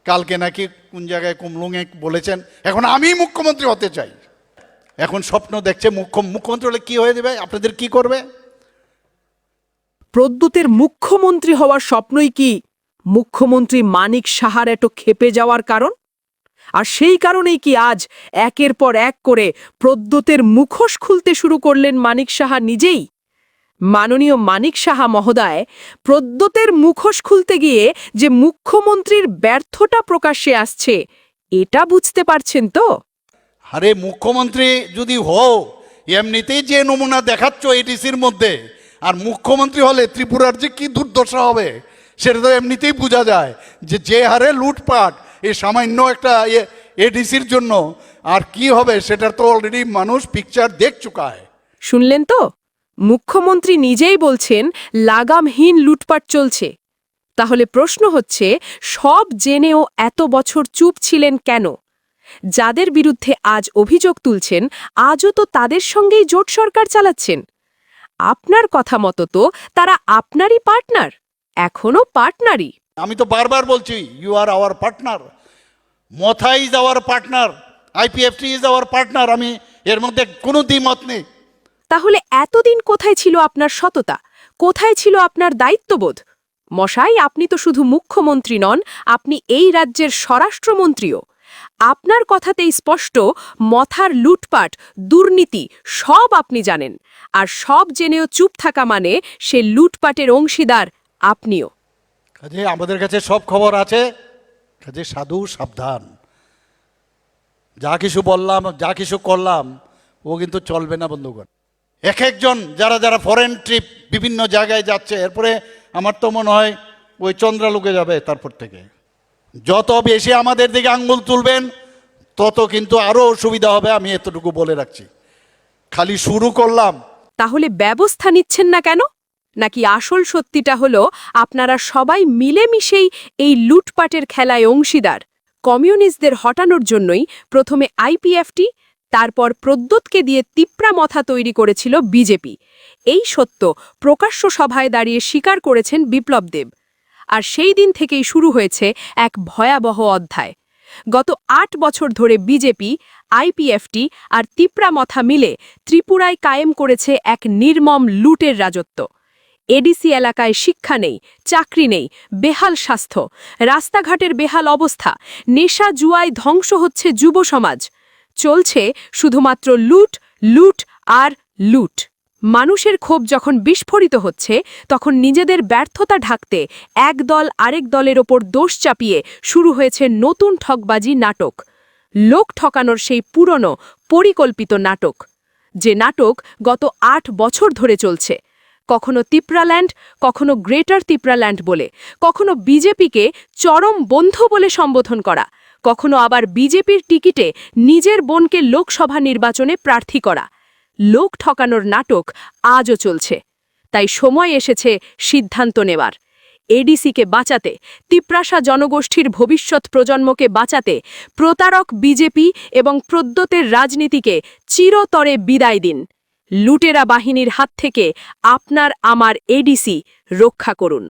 কালকে নাকি কোন জায়গায় কুমলুঙে বলেছেন এখন আমি মুখ্যমন্ত্রী হতে চাই। এখন স্বপ্ন দেখছে মুখ্যমন্ত্রী হলে কি হয়ে যাবে, আপনাদের কি করবে? প্রদ্যুতের মুখ্যমন্ত্রী হওয়ার স্বপ্নই কি মুখ্যমন্ত্রী মানিক সাহার এত ক্ষেপে যাওয়ার কারণ? আর সেই কারণেই কি আজ একের পর এক করে প্রদ্যুতের মুখোশ খুলতে শুরু করলেন মানিক সাহা নিজেই? মাননীয় মানিক সাহা মহোদয়, প্রদ্যুতের মুখোশ খুলতে গিয়ে যে মুখ্যমন্ত্রীর ব্যর্থতা প্রকাশ্যে আসছে, এটা বুঝতে পারছেন তো? আরে মুখ্যমন্ত্রী যদি হও, এমনিতেই যে নমুনা দেখাচ্ছ এডিসির মধ্যে, আর মুখ্যমন্ত্রী হলে ত্রিপুরার যে কি দুর্দশা হবে সেটা তো এমনিতেই বোঝা যায়। যে হারে লুটপাট এই সামান্য একটা এডিসির জন্য, আর কি হবে সেটার তো অলরেডি মানুষ পিকচার দেখ চুকায়। শুনলেন তো, মুখ্যমন্ত্রী নিজেই বলছেন লাগামহীন লুটপাট চলছে। তাহলে প্রশ্ন হচ্ছে, সব জেনেও এত বছর চুপ ছিলেন কেন? যাদের বিরুদ্ধে আজ অভিযোগ তুলছেন, আজও তো তাদের সঙ্গেই জোট সরকার চালাচ্ছেন। আপনার কথা মতো তো তারা আপনারই পার্টনার, এখনো পার্টনারই। আমি তো বারবার বলছি, you are our partner, Motha is our partner, IPFT is our partner. আমি এর মধ্যে কোনো দ্বিমত নেই। তাহলে এতদিন কোথায় ছিল আপনার সততা? কোথায় ছিল আপনার দায়িত্ববোধ? মশাই, আপনি তো শুধু মুখ্যমন্ত্রী নন, আপনি এই রাজ্যের স্বরাষ্ট্রমন্ত্রীও। আপনার কথাতেই স্পষ্ট, মথার লুটপাট, দুর্নীতি সব আপনি জানেন। আর সব জেনেও চুপ থাকা মানে সে লুটপাটের অংশীদার আপনিও। কাজে আমাদের কাছে সব খবর আছে, কাজে সাধু সাবধান। যা কিছু বললাম, যা কিছু করলাম, ও কিন্তু চলবে না বন্ধুগণ। এক একজন যারা যারা ফরেন ট্রিপ বিভিন্ন জায়গায় যাচ্ছে, এরপরে আমার তো মনে হয় ওই চন্দ্রালোকে যাবে। তারপর থেকে যত বেশি আমাদের দিকে আঙ্গুল তুলবেন তত কিন্তু আরও অসুবিধা হবে, আমি এতটুকু বলে রাখছি। খালি শুরু করলাম। তাহলে ব্যবস্থা নিচ্ছেন না কেন? নাকি আসল সত্যিটা হলো আপনারা সবাই মিলেমিশেই এই লুটপাটের খেলায় অংশীদার? কমিউনিস্টদের হটানোর জন্যই প্রথমে আইপিএফটি, তারপর প্রদ্যুৎকে দিয়ে তিপ্রা মথা তৈরি করেছিল বিজেপি। এই সত্য প্রকাশ্য সভায় দাঁড়িয়ে স্বীকার করেছেন বিপ্লব দেব। আর সেই দিন থেকেই শুরু হয়েছে এক ভয়াবহ অধ্যায়। গত ৮ বছর ধরে বিজেপি, আইপিএফটি আর তিপ্রা মথা মিলে ত্রিপুরায় কায়েম করেছে এক নির্মম লুটের রাজত্ব। এডিসি এলাকায় শিক্ষা নেই, চাকরি নেই, বেহাল স্বাস্থ্য, রাস্তাঘাটের বেহাল অবস্থা, নেশা জুয়ায় ধ্বংস হচ্ছে যুব সমাজ। চলছে শুধুমাত্র লুট, লুট আর লুট। মানুষের ক্ষোভ যখন বিস্ফোরিত হচ্ছে, তখন নিজেদের ব্যর্থতা ঢাকতে এক দল আরেক দলের ওপর দোষ চাপিয়ে শুরু হয়েছে নতুন ঠকবাজি নাটক। লোক ঠকানোর সেই পুরনো পরিকল্পিত নাটক, যে নাটক গত ৮ বছর ধরে চলছে। কখনো তিপ্রাল্যান্ড, কখনো গ্রেটার তিপ্রাল্যান্ড বলে, কখনো বিজেপিকে চরম বন্ধু বলে সম্বোধন করা, কখনো আবার বিজেপির টিকিটে নিজের বোনকে লোকসভা নির্বাচনে প্রার্থী করা। লোক ঠকানোর নাটক আজও চলছে। তাই সময় এসেছে সিদ্ধান্ত নেওয়ার। এডিসিকে বাঁচাতে, তিপ্রাসা জনগোষ্ঠীর ভবিষ্যৎ প্রজন্মকে বাঁচাতে প্রতারক বিজেপি এবং প্রদ্যুতের রাজনীতিকে চিরতরে বিদায় দিন। লুটেরা বাহিনীর হাত থেকে আপনার আমার এডিসি রক্ষা করুন।